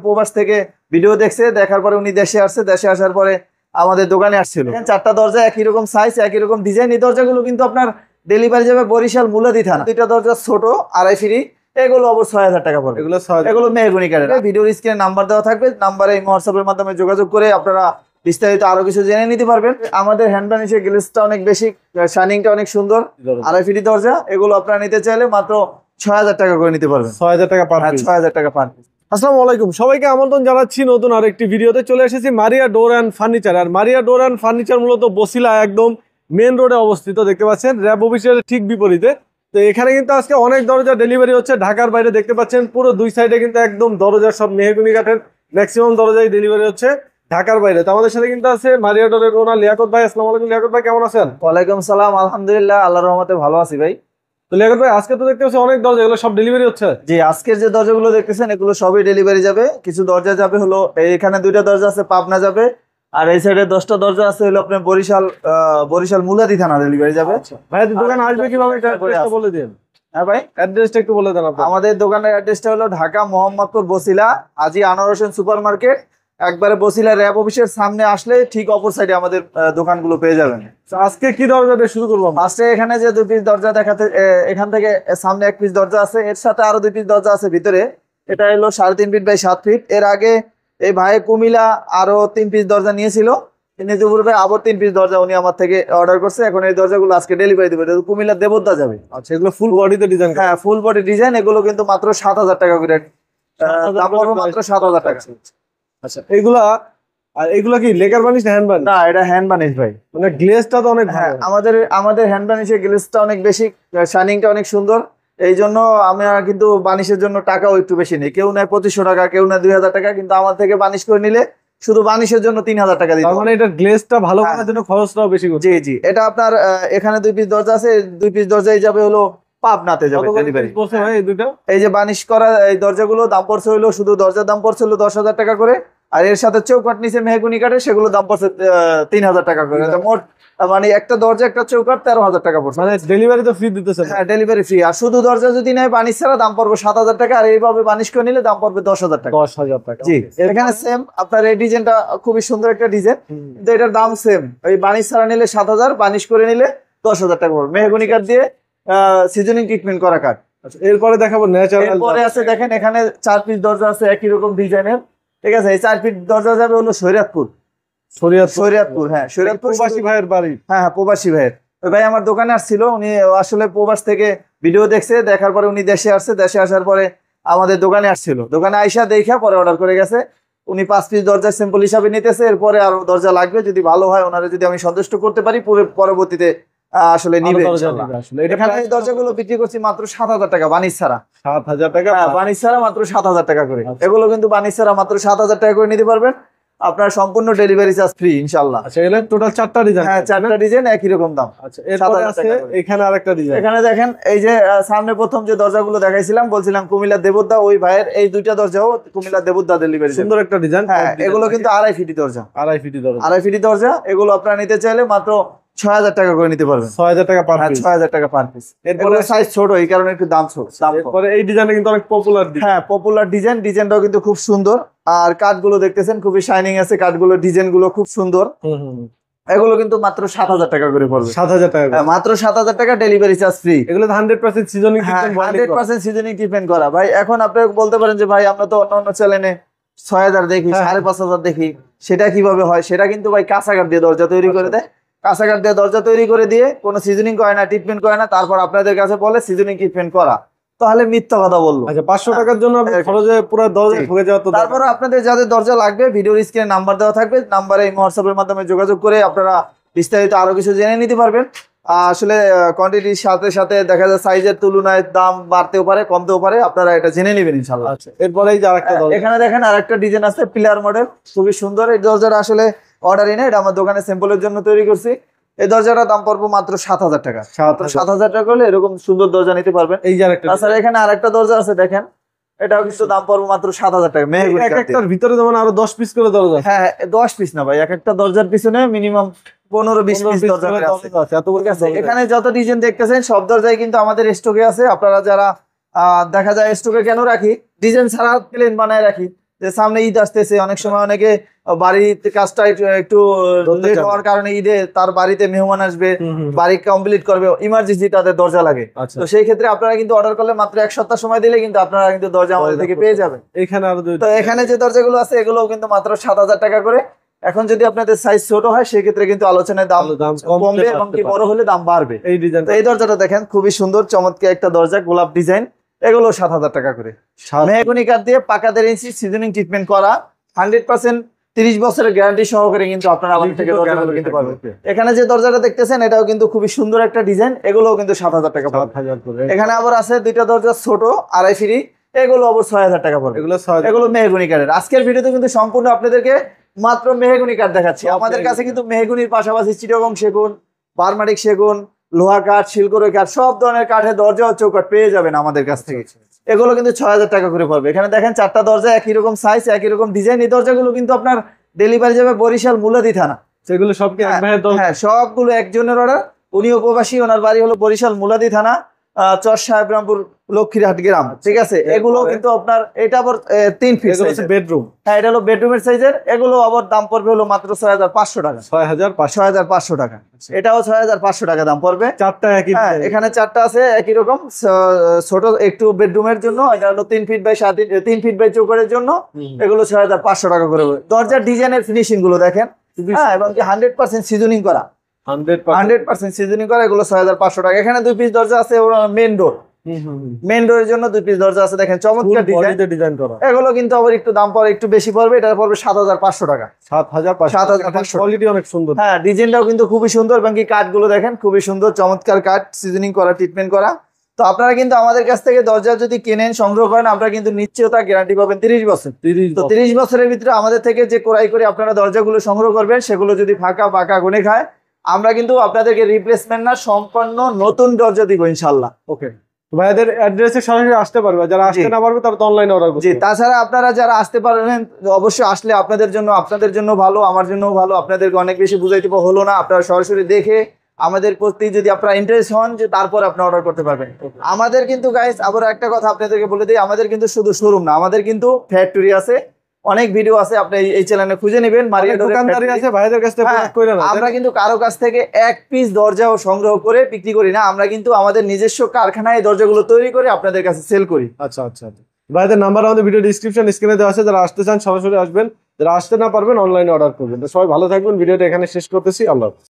প্রবাস থেকে ভিডিও দেখছে, দেখার পরে উনি দেশে আসছে, দেশে আসার পরে আমাদের দোকানে আসছিল। চারটা দরজা একই রকম সাইজ, একই রকম ডিজাইন। এই দরজাগুলো কিন্তু আপনার ডেলিভারি যাবে বরিশাল মুলাদি থানা। দুইটা দরজা ছোট, আড়াই ফিরি, এগুলো অবশ্য ৬০০০ টাকা পড়বে। এগুলো মেহগনি কাঠের। ভিডিওর স্ক্রিনে নাম্বার দেওয়া থাকবে, নাম্বারে হোয়াটসঅ্যাপের মাধ্যমে যোগাযোগ করে আপনারা বিস্তারিত আরো কিছু জেনে নিতে পারবেন। আমাদের হ্যান্ড বার্নিশের গ্লেজটা অনেক বেশি, শাইনিংটা অনেক সুন্দর। আড়াই ফিরি দরজা, এগুলো আপনারা নিতে চাইলে মাত্র ৬০০০ টাকা করে নিতে পারবেন। ৬০০০ টাকা পার পিস। ৬০০০ টাকা পার পিস। আসসালামু আলাইকুম, সবাইকে আমন্ত্রণ জানাচ্ছি নতুন আরেকটি ভিডিওতে। চলে এসেছি মারিয়া ডোর অ্যান্ড ফার্নিচার। আর মারিয়া ডোর অ্যান্ড ফার্নিচার মূলত বসিলা একদম মেন রোডে অবস্থিত, দেখতে পাচ্ছেন র‍্যাব অফিসের ঠিক বিপরীতে। তো এখানে কিন্তু আজকে অনেক দরজা ডেলিভারি হচ্ছে ঢাকার বাইরে। দেখতে পাচ্ছেন পুরো দুই সাইডে কিন্তু একদম দরজার সব মেহগনি কাঠের, ম্যাক্সিমাম দরজাই ডেলিভারি হচ্ছে ঢাকার বাইরে। তো আমাদের সাথে কিন্তু আছে মারিয়া ডোরের ওনার লিয়াকত ভাই। আসসালামু আলাইকুম লিয়াকত ভাই, কেমন আছেন? ওয়ালাইকুম সালাম, আলহামদুলিল্লাহ, আল্লাহর রহমতে ভালো আছি ভাই। তো লিয়াকত ভাই, আজকে তো দেখতে পাচ্ছি অনেক দরজা, এগুলো সব ডেলিভারি হচ্ছে? জি, আজকের যে দরজাগুলো দেখতেছেন এগুলো সবই ডেলিভারি যাবে। কিছু দরজা যাবে হলো এখানে দুইটা দরজা আছে পাবনা যাবে, আর এই সাইডে 10টা দরজা আছে হলো আপনার বরিশাল মুলাদি থানা ডেলিভারি যাবে। ভাই দোকানে আসবে কিভাবে এটা বলে দিন। হ্যাঁ ভাই, অ্যাড্রেসটা একটু বলে দেন। আমাদের দোকানের অ্যাড্রেসটা হলো ঢাকা মোহাম্মদপুর বসিলা আজি আনোয়ার হোসেন সুপার মার্কেট। একবারে বসিলা র‍্যাব অফিসের সামনে আসলে ঠিক অপর সাইডে আমাদের দোকানগুলো পেয়ে যাবেন। আজকে কি দরজা দিয়ে শুরু করবো? ফার্স্টে এখানে যে 2 পিস দরজা দেখাতে, এখান থেকে সামনে 1 পিস দরজা আছে, এর সাথে আরো 2 পিস দরজা আছে ভিতরে। এটা হলো 3.5 ফিট বাই 7 ফিট। এর আগে এই ভাই কুমিলা আরো 3 পিস দরজা নিয়েছিল, পূর্বে আবার 3 পিস দরজা উনি আমার থেকে অর্ডার করছে। এখন এই দরজাগুলো আজকে ডেলিভারি দেবে, কুমিল্লা দেবদ্দা যাবে। আচ্ছা, এগুলো ফুল বডিতে ডিজাইন? হ্যাঁ, ফুল বডি ডিজাইন। এগুলো কিন্তু মাত্র ৭০০০ টাকা করে দাম পড়বে, মাত্র ৭০০০ টাকা। আচ্ছা, এগুলা কি লেকার বানিশ না হ্যান্ড বানিশ? না, এটা হ্যান্ড বানিশ ভাই। মানে গ্লেজটা তো অনেক ভালো। আমাদের হ্যান্ড বানিশের গ্লেজটা অনেক বেশি, শাইনিংটা অনেক সুন্দর। এই জন্য আমরা কিন্তু বানিশের জন্য টাকাও একটু বেশি নেই। কেউ নেয় ২৫০০ টাকা, কেউ নেয় ২০০০ টাকা, কিন্তু আমার থেকে বানিশ করে নিলে শুধু বানিশের জন্য ৩০০০ টাকা দিতে হবে। মানে এটা গ্লেজটা ভালো করার জন্য খরচটাও বেশি। জি জি, এটা আপনার এখানে 2 পিস দরজা আছে, 2 পিস দরজাই যাবে হলো পাবনাতে যাবে ডেলিভারি। এই যে বানিশ করা এই দরজাগুলো দাম পড়ছে হলো, শুধু দরজার দাম পড়ছে হলো ১০০০০ টাকা করে, আর এর সাথে চৌকাঠ নিচে মেহগনি কাঠে, সেগুলো দাম পড়ছে ৩০০০ টাকা করে। মোট মানে একটা দরজা একটা চৌকাঠ ১৩০০০ টাকা পড়ছে। মানে ডেলিভারি তো ফ্রি দিতেছেন? হ্যাঁ, ডেলিভারি ফ্রি। আর শুধু দরজা যদি নেয় বানিশ ছাড়া দাম পড়বে ৭০০০ টাকা, আর এইভাবে বানিশ করে নিলে দাম পড়বে ১০০০০ টাকা। ১০০০০ টাকা। জি, এখানে সেম আপনার এই ডিজাইনটা খুবই সুন্দর একটা ডিজাইন, কিন্তু এটার দাম সেম। ওই বানিশ ছাড়া নিলে ৭০০০, বানিশ করে নিলে ১০০০০ টাকা পড়বে। মেহগনি কাঠ দিয়ে সিজনিং ট্রিটমেন্ট করা কাঠ। এরপরে দেখাবো ন্যাচারাল। এরপরে আছে দেখেন এখানে 4 পিস দরজা আছে একই রকম ডিজাইনের, ঠিক আছে। এই 4 পিস দরজা যাবে হলো শরীয়তপুর। হ্যাঁ, শরীয়তপুর প্রবাসী ভাইয়ের বাড়ি। হ্যাঁ, প্রবাসী ভাইয়ের। ওই ভাই আমার দোকানে আসছিল, উনি আসলে প্রবাস থেকে ভিডিও দেখছে, দেখার পরে উনি দেশে আসছে, দেশে আসার পরে আমাদের দোকানে আসছিল। দোকানে আইসা দেখা পরে অর্ডার করে গেছে। উনি 5 পিস দরজা স্যাম্পল হিসাবে নিতেছে। এরপরে আরো দরজা লাগবে, যদি ভালো হয় ওনারা যদি আমি সন্তুষ্ট করতে পারি পরবর্তীতে আসলে নিবে। এখানে এই দরজাগুলো বিক্রি করছি মাত্র ৭০০০ টাকা বানিশ ছাড়া। ৭০০০ টাকা বানিশ ছাড়া মাত্র ৭০০০ টাকা করে। এগুলো কিন্তু বানিশ ছাড়া মাত্র ৭০০০ টাকা করে নিতে পারবেন। আপনার সম্পূর্ণ ডেলিভারি চার্জ ফ্রি ইনশাআল্লাহ। আচ্ছা, এগুলো টোটাল 4টা ডিজাইন? হ্যাঁ, 4টা ডিজাইন একই রকম দাম। আচ্ছা, এরপরে আছে এখানে আরেকটা ডিজাইন। এখানে দেখেন এই যে সামনে প্রথম যে দরজাগুলো দেখাইছিলাম, বলছিলাম কুমিল্লা দেবদ্দা, ওই ভাইয়ের এই 2টা দরজাও কুমিল্লা দেবদ্দা ডেলিভারি। সুন্দর একটা ডিজাইন। হ্যাঁ, এগুলো কিন্তু আড়াই ফিটি দরজা। আড়াই ফিটি দরজা। এগুলো আপনারা নিতে চাইলে মাত্র ৬০০০ টাকা করে নিতে পারবেন। ৬০০০ টাকা পার পিস। ৬০০০ টাকা পার পিস। এরপরে সাইজ ছোট, এই কারণে একটু দাম ছোট। এরপরে এই ডিজাইনটা কিন্তু অনেক পপুলার। হ্যাঁ, পপুলার ডিজাইন। ডিজাইনটাও কিন্তু খুব সুন্দর, আর কাঠগুলো দেখতেছেন খুবই শাইনিং আছে, কাঠগুলো ডিজাইনগুলো খুব সুন্দর। এগুলো কিন্তু মাত্র ৭০০০ টাকা করে পড়বে। ৭০০০ টাকা? হ্যাঁ, মাত্র ৭০০০ টাকা, ডেলিভারি চার্জ ফ্রি। এগুলো 100% সিজনিং ট্রিটমেন্ট। 100% সিজনিং ট্রিটমেন্ট করা। ভাই এখন আপনি বলতে পারেন যে ভাই আমরা তো অন্য চ্যানেলে ৬০০০ দেখি, ৫৫০০ দেখি, সেটা কিভাবে হয়? সেটা কিন্তু ভাই কাঁচা কাঠ দিয়ে দরজা তৈরি করে দেয়। কাঁচা কাঠ দিয়ে দরজা তৈরি করে দিয়ে কোনো সিজনিং করে না, ট্রিটমেন্ট করে না, তারপর আপনাদের কাছে বলে সিজনিং ট্রিটমেন্ট করা, তাহলে মিথ্যা কথা বললো। আচ্ছা, ৫০০ টাকার জন্য খরচে পুরো দরজা ঢুকে যাওয়া। তো তারপর আপনাদের যাদের দরজা লাগবে ভিডিওর স্ক্রিনে নাম্বার দেওয়া থাকবে, নাম্বারে হোয়াটসঅ্যাপের মাধ্যমে যোগাযোগ করে আপনারা বিস্তারিত আরো কিছু জেনে নিতে পারবেন। আসলে কোয়ান্টিটির সাথে সাথে দেখা যায় সাইজের তুলনায় দাম বাড়তেও পারে, কমতেও পারে, আপনারা এটা জেনে নেবেন ইনশাআল্লাহ। আচ্ছা, এরপরে এই যে আরেকটা দরজা এখানে দেখেন আরেকটা ডিজাইন আছে পিলার মডেল, খুবই সুন্দর। এই দরজাটা আসলে অর্ডারই না, এটা আমার দোকানে স্যাম্পলের জন্য তৈরি করছি। এই দরজাটার দাম পড়বে মাত্র ৭০০০ টাকা। ৭০০০ টাকা হলে এরকম সুন্দর দরজা নিতে পারবেন। এই যে আরেকটা। তাছাড়া এখানে আরেকটা দরজা আছে দেখেন, এটাও কিন্তু দাম পড়বে মাত্র ৭০০০ টাকা। একটার ভিতরে যেমন আরো 10 পিস করে দরজা। হ্যাঁ, 10 পিস না ভাই, এক একটা দরজার পিছনে মিনিমাম ১৫-২০ পিস দরজা আছে। এখানে যত ডিজাইন দেখতেছেন সব দরজাই কিন্তু আমাদের স্টকে আছে। আপনারা যারা দেখা যায় স্টকে কেন রাখি, ডিজাইন ছাড়া প্লেন বানায় রাখি, যে সামনে ঈদ আসতেছে, অনেক সময় অনেকে বাড়িতে কাজটা একটু লেট হওয়ার কারণে ঈদে তার বাড়িতে মেহমান আসবে, বাড়ি কমপ্লিট করবে, ইমার্জেন্সি তাদের দরজা লাগে। আচ্ছা তো সেই ক্ষেত্রে আপনারা কিন্তু অর্ডার করলে মাত্র 1 সপ্তাহ সময় দিলে কিন্তু আপনারা কিন্তু দরজা আমাদের থেকে পেয়ে যাবেন। এখানে আরো তো এখানে যে দরজাগুলো আছে এগুলো কিন্তু মাত্র 7,000 টাকা করে। এখন যদি আপনাদের সাইজ ছোট হয় সেক্ষেত্রে কিন্তু আলোচনায় দাম কমবে এবং কি বড় হলে দাম বাড়বে। এই ডিজাইন, তো এই দরজাটা দেখেন খুবই সুন্দর চমৎকার একটা দরজা, গোলাপ ডিজাইন, এগুলো 7,000 টাকা করে। মেহগনি কাঠ দিয়ে পাকা 1.5 ইঞ্চি সিজনিং ট্রিটমেন্ট করা 100% 30 বছরের গ্যারান্টি সহকারে কিন্তু আপনারা আমাদের থেকে দরজাগুলো কিনতে পারবেন। এখানে যে দরজাটা দেখতেছেন এটাও কিন্তু খুবই সুন্দর একটা ডিজাইন, এগুলোও কিন্তু 7,000 টাকা পড়বে। 7,000 করে। এখানে আবার আছে দুইটা দরজা ছোট 2.5 ফিরি, এগুলো আবার 6,000 টাকা পড়বে। এগুলো 6,000 এগুলো মেহগনি কাঠের। আজকের ভিডিওতে কিন্তু সম্পূর্ণ আপনাদেরকে মাত্র মেহগনি কাঠ দেখাচ্ছি। আমাদের কাছে কিন্তু মেহগনির পাশাপাশি চিটাগং সেগুন, বার্মাটিক সেগুন, লোহা কাঠ, শিলকড়ই কাঠ, সব ধরনের কাঠের দরজা ও চৌকাঠ পেয়ে যাবেন আমাদের কাছ থেকে। এগুলো কিন্তু 6,000 টাকা করে পড়বে। এখানে দেখেন 4টা দরজা, একই রকম সাইজ, একই রকম ডিজাইন। এই দরজাগুলো কিন্তু আপনার ডেলিভারি যাবে বরিশাল মুলাদি থানা। সেগুলো সব কি এক ভাইয়ের দরজা? হ্যাঁ, সবগুলো একজনের অর্ডার। উনিও প্রবাসী, ওনার বাড়ি হলো বরিশাল মুলাদি থানা, চর সাহেবরামপুর, লক্ষ্মীরহাট গ্রাম। ঠিক আছে, এগুলো কিন্তু আপনার এটা আবার 3 ফিট বেডরুম। হ্যাঁ, এটা হলো বেডরুমের সাইজের। এগুলো আবার দাম পড়বে হলো মাত্র 6,500 টাকা। 6,500 টাকা। এটাও 6,500 টাকা দাম পড়বে। 4টা একই। হ্যাঁ, এখানে 4টা আছে একই রকম। ছোট একটু বেডরুমের জন্য এটা হলো 3 ফিট বাই 3 ফিট বাই চৌকাঠের জন্য এগুলো 6,500 টাকা করে হবে। দরজার ডিজাইনের ফিনিশিং গুলো দেখেন, হ্যাঁ, এবং কি 100% সিজনিং করা, 100% সিজনিং করা, এগুলো 6,500 টাকা। এখানে 2 পিস দরজা আছে মেন ডোর, মেন ডোরের জন্য 2 পিস দরজা আছে, দেখেন চমৎকার ডিজাইন করা। এগুলো কিন্তু আবার একটু দাম পড়ে, একটু বেশি পড়বে, এটা পড়বে 7,500 টাকা। 7,500 কোয়ালিটি অনেক সুন্দর। হ্যাঁ, ডিজাইনটাও কিন্তু খুবই সুন্দর এবং কি কাঠগুলো দেখেন খুবই সুন্দর, চমৎকার কাঠ, সিজনিং করা, ট্রিটমেন্ট করা। তো আপনারা কিন্তু আমাদের কাছ থেকে দরজা যদি কেনেন, সংগ্রহ করেন, আপনারা কিন্তু নিশ্চয়তা গ্যারান্টি পাবেন 30 বছর। তো 30 বছরের ভিতরে আমাদের থেকে যে ক্রয় করে আপনারা দরজাগুলো সংগ্রহ করবেন, সেগুলো যদি ফাঁকা পাকা গুনে খায়, আমরা কিন্তু আপনাদেরকে রিপ্লেসমেন্ট না, সম্পূর্ণ নতুন দরজা দিব ইনশাআল্লাহ। ওকে, ভাইদের অ্যাড্রেসে সরাসরি আসতে পারবে, যারা আসতে না পারবে তারা তো অনলাইনে অর্ডার করবে। জি, তাছাড়া আপনারা যারা আসতে পারবেন অবশ্যই আসলে আপনাদের জন্য ভালো, আমার জন্য ভালো। আপনাদেরকে অনেক বেশি বুঝাইতে হলো না, আপনারা সরাসরি দেখে আমাদের প্রতি যদি আপনারা ইন্টারেস্ট হন, যে তারপর আপনি অর্ডার করতে পারবেন। আমাদের কিন্তু গাইস আবার একটা কথা আপনাদেরকে বলে দিই, আমাদের কিন্তু শুধু শোরুম না, আমাদের কিন্তু ফ্যাক্টরি আছে, অনেক ভিডিও আছে, আপনি এই চ্যানেলে খুঁজে নেবেন। মারিয়া দোকানদারি আছে, ভাইদের কাছ থেকে প্রোডাক্ট কইরা না। আমরা কিন্তু কারো কাছ থেকে এক পিস দরজাও সংগ্রহ করে বিক্রি করি না, আমরা কিন্তু আমাদের নিজস্ব কারখানায় দরজাগুলো তৈরি করে আপনাদের কাছে সেল করি। আচ্ছা আচ্ছা, ভাইদের নাম্বার আমাদের ভিডিও ডিসক্রিপশন স্ক্রিনে দেওয়া আছে, যারা আসতে চান সরাসরি আসবেন, যারা আসতে না পারবেন অনলাইনে অর্ডার করবেন। তো সবাই ভালো থাকবেন, ভিডিওটা এখানে শেষ করতেছি, আল্লাহ হাফেজ।